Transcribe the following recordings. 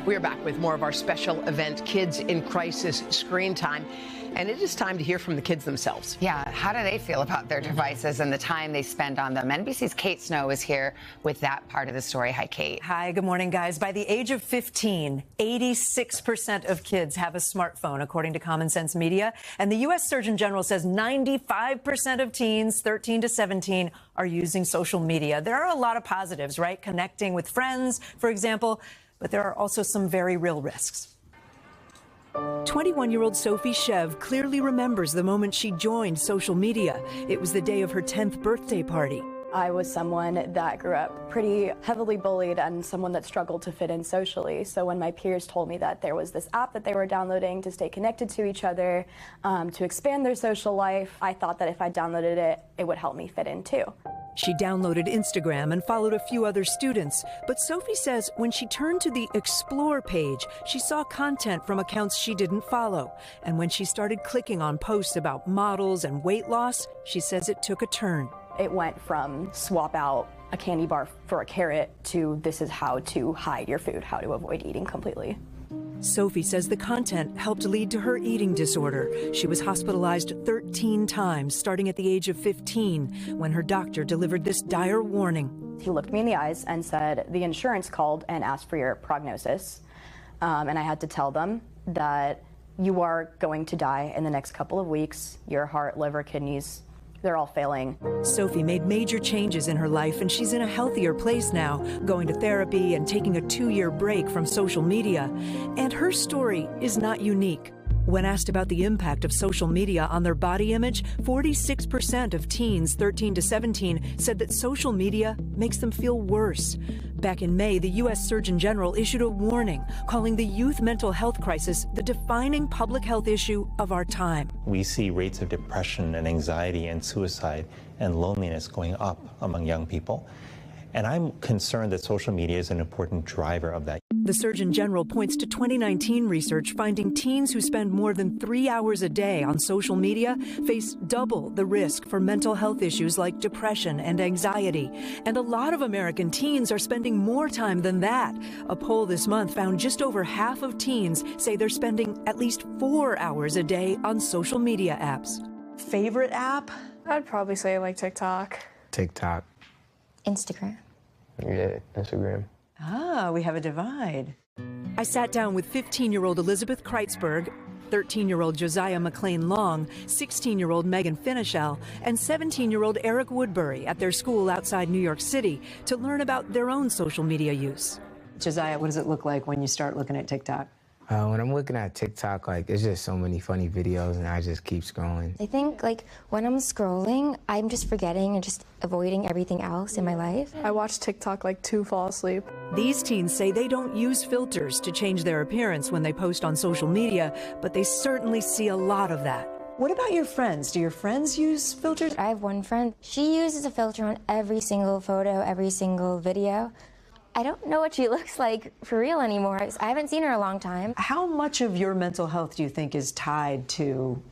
We are back with more of our special event, Kids in Crisis Screen Time. And it is time to hear from the kids themselves. Yeah, how do they feel about their devices and the time they spend on them? NBC's Kate Snow is here with that part of the story. Hi, Kate. Hi, good morning, guys. By the age of 15, 86% of kids have a smartphone, according to Common Sense Media. And the U.S. Surgeon General says 95% of teens, 13 to 17, are using social media. There are a lot of positives, right? Connecting with friends, for example, but there are also some very real risks. 21-year-old Sophie Shev clearly remembers the moment she joined social media. It was the day of her 10th birthday party. I was someone that grew up pretty heavily bullied and someone that struggled to fit in socially. So when my peers told me that there was this app that they were downloading to stay connected to each other, to expand their social life, I thought that if I downloaded it, it would help me fit in too. She downloaded Instagram and followed a few other students. But Sophie says when she turned to the Explore page, she saw content from accounts she didn't follow. And when she started clicking on posts about models and weight loss, she says it took a turn. It went from swap out a candy bar for a carrot to this is how to hide your food, how to avoid eating completely. Sophie says the content helped lead to her eating disorder. She was hospitalized 13 times, starting at the age of 15, when her doctor delivered this dire warning. He looked me in the eyes and said, the insurance called and asked for your prognosis. And I had to tell them that you are going to die in the next couple of weeks. Your heart, liver, kidneys, they're all failing. Sophie made major changes in her life, and she's in a healthier place now, going to therapy and taking a 2-year break from social media. And her story is not unique. When asked about the impact of social media on their body image, 46% of teens 13 to 17 said that social media makes them feel worse. Back in May, the U.S. Surgeon General issued a warning, calling the youth mental health crisis the defining public health issue of our time. We see rates of depression and anxiety and suicide and loneliness going up among young people. And I'm concerned that social media is an important driver of that. The Surgeon General points to 2019 research finding teens who spend more than 3 hours a day on social media face double the risk for mental health issues like depression and anxiety. And a lot of American teens are spending more time than that. A poll this month found just over half of teens say they're spending at least 4 hours a day on social media apps. Favorite app? I'd probably say like TikTok. TikTok. Instagram. Yeah, Instagram. Ah, we have a divide. I sat down with 15-year-old Elizabeth Kreitzberg, 13-year-old Josiah McLean Long, 16-year-old Megan Finichel, and 17-year-old Eric Woodbury at their school outside New York City to learn about their own social media use. Josiah, what does it look like when you start looking at TikTok? When I'm looking at TikTok, it's just so many funny videos, and I just keep scrolling. I think, when I'm scrolling, I'm just forgetting and just avoiding everything else in my life. I watch TikTok, to fall asleep. These teens say they don't use filters to change their appearance when they post on social media, but they certainly see a lot of that. What about your friends? Do your friends use filters? I have one friend. She uses a filter on every single photo, every single video. I don't know what she looks like for real anymore. I haven't seen her in a long time. How much of your mental health do you think is tied to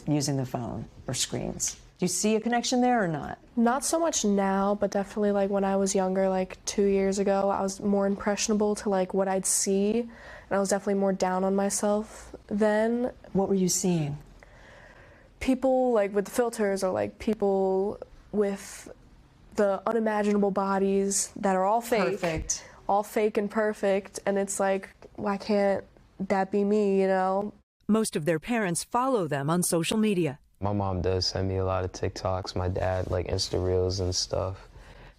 using the phone or screens? Do you see a connection there or not? Not so much now, but definitely when I was younger, 2 years ago, I was more impressionable to what I'd see, and I was definitely more down on myself then. What were you seeing? People with the filters, or people with the unimaginable bodies that are all fake. Perfect. All fake and perfect, and it's why can't that be me, you know? Most of their parents follow them on social media. My mom does send me a lot of TikToks, my dad, Insta Reels and stuff.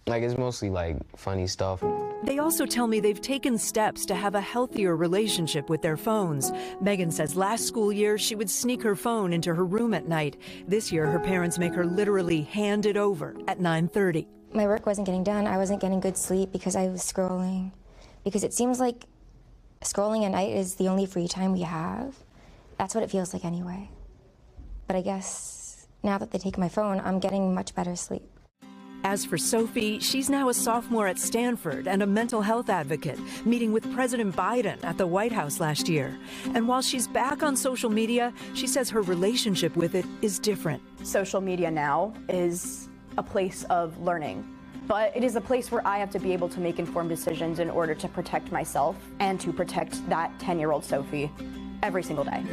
It's mostly, funny stuff. They also tell me they've taken steps to have a healthier relationship with their phones. Megan says last school year she would sneak her phone into her room at night. This year her parents make her literally hand it over at 9:30. My work wasn't getting done. I wasn't getting good sleep because I was scrolling. Because it seems like scrolling at night is the only free time we have. That's what it feels like anyway. But I guess now that they take my phone, I'm getting much better sleep. As for Sophie, she's now a sophomore at Stanford and a mental health advocate, meeting with President Biden at the White House last year. And while she's back on social media, she says her relationship with it is different. Social media now is a place of learning. But it is a place where I have to be able to make informed decisions in order to protect myself and to protect that 10-year-old Sophie every single day.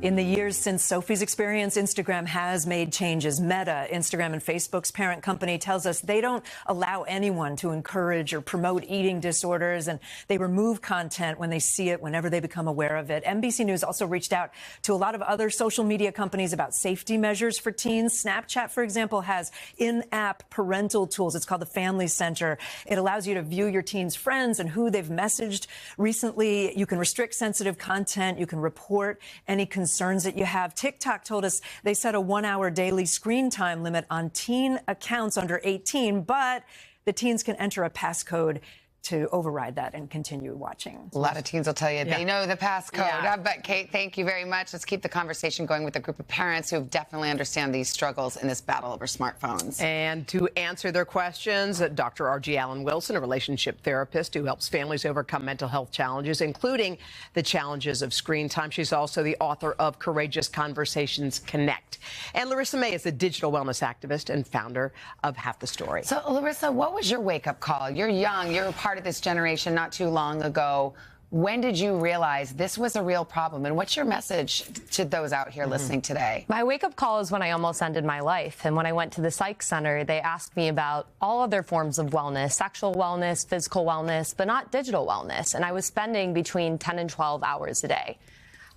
In the years since Sophie's experience, Instagram has made changes. Meta, Instagram and Facebook's parent company, tells us they don't allow anyone to encourage or promote eating disorders, and they remove content when they see it, whenever they become aware of it. NBC News also reached out to a lot of other social media companies about safety measures for teens. Snapchat, for example, has in-app parental tools. It's called the Family Center. It allows you to view your teens' friends and who they've messaged recently. You can restrict sensitive content. You can report any concerns that you have. TikTok told us they set a 1-hour daily screen time limit on teen accounts under 18, but the teens can enter a passcode to override that and continue watching. A lot of teens will tell you they know the passcode. Yeah. But Kate, thank you very much. Let's keep the conversation going with a group of parents who definitely understand these struggles in this battle over smartphones. And to answer their questions, Dr. R.G. Allen Wilson, a relationship therapist who helps families overcome mental health challenges, including the challenges of screen time. She's also the author of Courageous Conversations Connect. And Larissa May is a digital wellness activist and founder of Half the Story. So, Larissa, what was your wake-up call? You're young. You're a part of this generation not too long ago. When did you realize this was a real problem? And what's your message to those out here listening today? My wake-up call is when I almost ended my life. And when I went to the psych center, they asked me about all other forms of wellness, sexual wellness, physical wellness, but not digital wellness. And I was spending between 10 and 12 hours a day.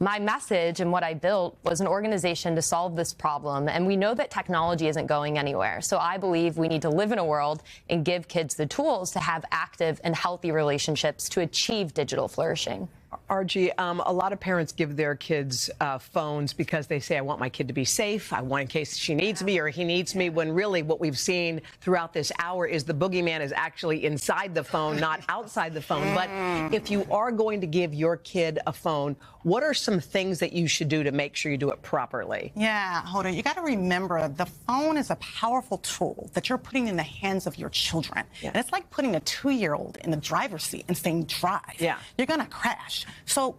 My message and what I built was an organization to solve this problem, and we know that technology isn't going anywhere. So I believe we need to live in a world and give kids the tools to have active and healthy relationships to achieve digital flourishing. RG, a lot of parents give their kids phones because they say, I want my kid to be safe. I want in case she needs me or he needs me, when really what we've seen throughout this hour is the boogeyman is actually inside the phone, not outside the phone. But if you are going to give your kid a phone, what are some things that you should do to make sure you do it properly? Yeah, Hoda, you got to remember the phone is a powerful tool that you're putting in the hands of your children. Yeah. And it's like putting a 2-year-old in the driver's seat and saying drive. Yeah. You're going to crash. So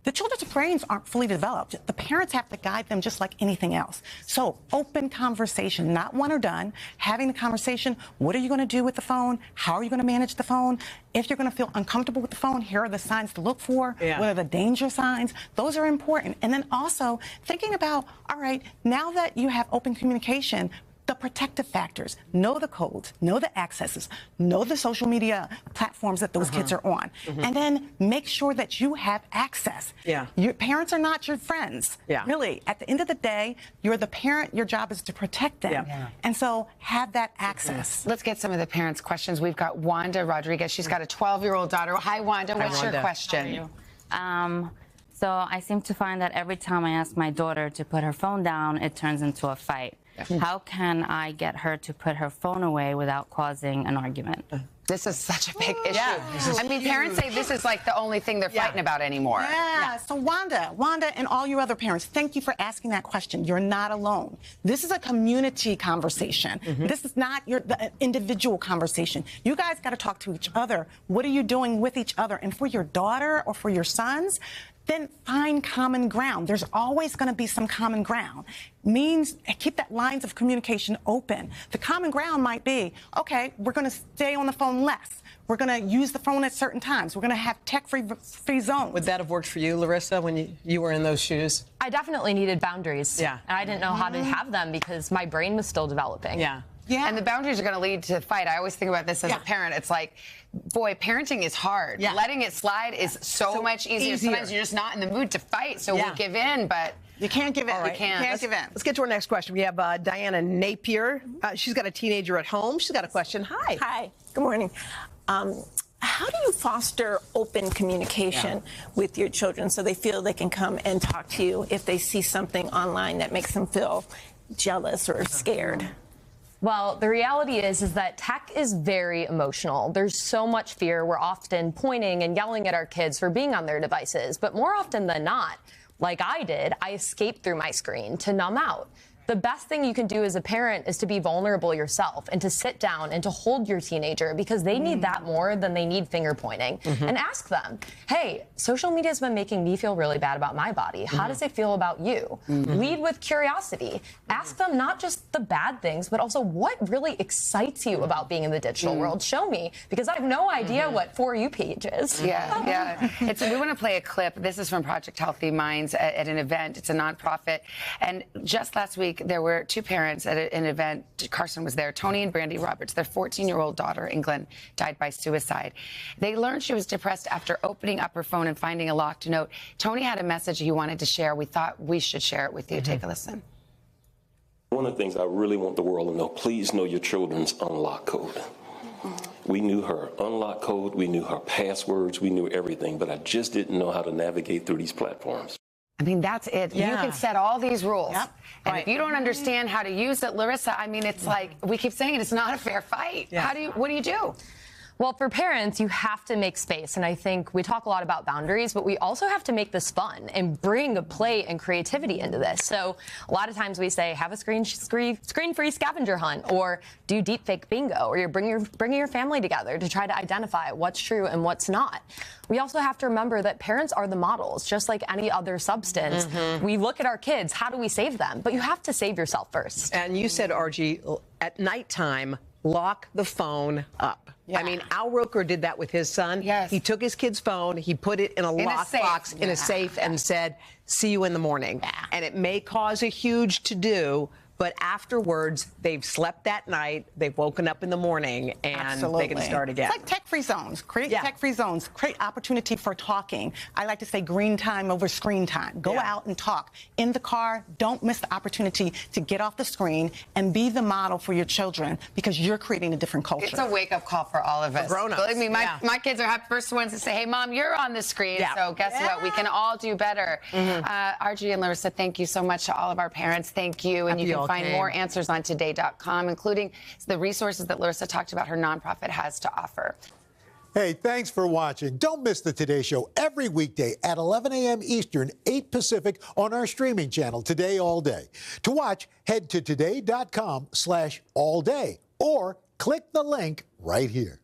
the children's brains aren't fully developed. The parents have to guide them just like anything else. So open conversation, not one or done. Having the conversation, what are you going to do with the phone? How are you going to manage the phone? If you're going to feel uncomfortable with the phone, here are the signs to look for. What are the danger signs? Those are important. And then also thinking about, all right, now that you have open communication, the protective factors, know the codes, know the accesses, know the social media platforms that those kids are on, and then make sure that you have access. Your parents are not your friends. Really, at the end of the day, you're the parent, your job is to protect them. And so have that access. Let's get some of the parents' questions. We've got Wanda Rodriguez. She's got a 12-year-old daughter. Hi, Wanda. What's your question? So I seem to find that every time I ask my daughter to put her phone down, it turns into a fight. How can I get her to put her phone away without causing an argument? This is such a big issue. I mean, parents say this is like the only thing they're fighting about anymore. So Wanda and all your other parents, thank you for asking that question. You're not alone. This is a community conversation. This is not the individual conversation. You guys got to talk to each other. What are you doing with each other? And for your daughter or for your sons, then find common ground. There's always going to be some common ground. Means keep that lines of communication open. The common ground might be, okay, we're going to stay on the phone less. We're going to use the phone at certain times. We're going to have tech-free zones. Would that have worked for you, Larissa, when you were in those shoes? I definitely needed boundaries. And I didn't know how to have them because my brain was still developing. And the boundaries are going to lead to fight. I always think about this as a parent. It's like, boy, parenting is hard. Letting it slide is so much easier. Sometimes you're just not in the mood to fight, so we give in, but... You can't give in. You can't give in. Let's get to our next question. We have Diana Napier. She's got a teenager at home. She's got a question. Hi. Hi. Good morning. How do you foster open communication with your children so they feel they can come and talk to you if they see something online that makes them feel jealous or scared? Well, the reality is that tech is very emotional. There's so much fear. We're often pointing and yelling at our kids for being on their devices. But more often than not, like I did, I escaped through my screen to numb out. the best thing you can do as a parent is to be vulnerable yourself and to sit down and to hold your teenager, because they need that more than they need finger pointing. And ask them, hey, social media has been making me feel really bad about my body. How does it feel about you? Lead with curiosity. Ask them not just the bad things, but also what really excites you about being in the digital world. Show me, because I have no idea what For You page is. Yeah. We want to play a clip. This is from Project Healthy Minds at an event. It's a nonprofit. And just last week, there were two parents at an event. Carson was there. Tony and Brandy Roberts, their 14-year-old daughter, England, died by suicide. They learned she was depressed after opening up her phone and finding a locked note. Tony had a message he wanted to share. We thought we should share it with you. Take a listen. One of the things I really want the world to know, please know your children's unlock code. We knew her unlock code, we knew her passwords, we knew everything, but I just didn't know how to navigate through these platforms. I mean, that's it. You can set all these rules. And if you don't understand how to use it, Larissa, I mean, it's like, we keep saying it, it's not a fair fight. What do you do? Well, for parents, you have to make space. And I think we talk a lot about boundaries, but we also have to make this fun and bring play and creativity into this. So a lot of times we say, have a screen-free scavenger hunt, or do deepfake bingo, or you're bringing your family together to try to identify what's true and what's not. We also have to remember that parents are the models, just like any other substance. We look at our kids, how do we save them? But you have to save yourself first. And you said, RG, at nighttime, lock the phone up. I mean, Al Roker did that with his son. He took his kid's phone, he put it in a lockbox in a safe and said, see you in the morning. And it may cause a huge to-do, but afterwards, they've slept that night, they've woken up in the morning, and they can start again. It's like tech-free zones. Create tech-free zones. Create opportunity for talking. I like to say green time over screen time. Go out and talk. In the car, don't miss the opportunity to get off the screen and be the model for your children, because you're creating a different culture. It's a wake-up call for all of us. Grown-ups. Believe me, my kids are the first ones to say, hey, Mom, you're on the screen, so guess what? We can all do better. RG and Larissa, thank you so much to all of our parents. Thank you. And you can find more answers on today.com, including the resources that Larissa talked about her nonprofit has to offer. Hey, thanks for watching. Don't miss the Today Show every weekday at 11 a.m. Eastern, 8 Pacific on our streaming channel, Today All Day. To watch, head to today.com/allday or click the link right here.